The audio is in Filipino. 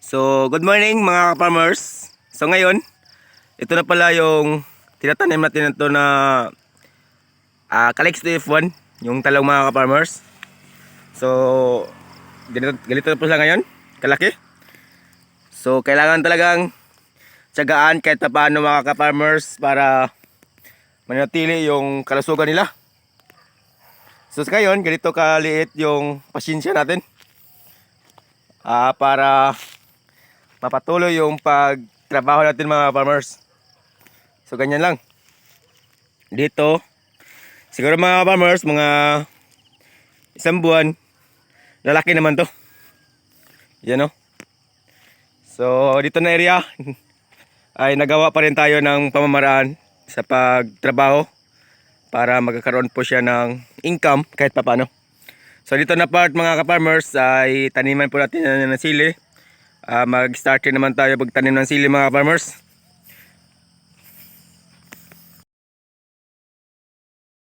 So, good morning mga farmers. So ngayon, ito na pala yung tinatanim natin ito na Calix TF1, yung talong mga farmers. So, ganito na po sila ngayon, kalaki. So, kailangan talagang tiyagaan kahit na paano mga farmers para manatili yung kalusugan nila. So, sa ngayon, ganito kaliit yung pasensya natin para mapatuloy yung pagtrabaho natin mga farmers. So ganyan lang. Dito, siguro mga farmers, mga isang buwan, lalaki naman to. Yan o. So dito na area, ay nagawa pa rin tayo ng pamamaraan sa pagtrabaho para magkakaroon po siya ng income kahit papano. So dito na part mga ka-farmers ay taniman po natin ng sili. Mag-start naman tayo pagtanim ng sili mga farmers.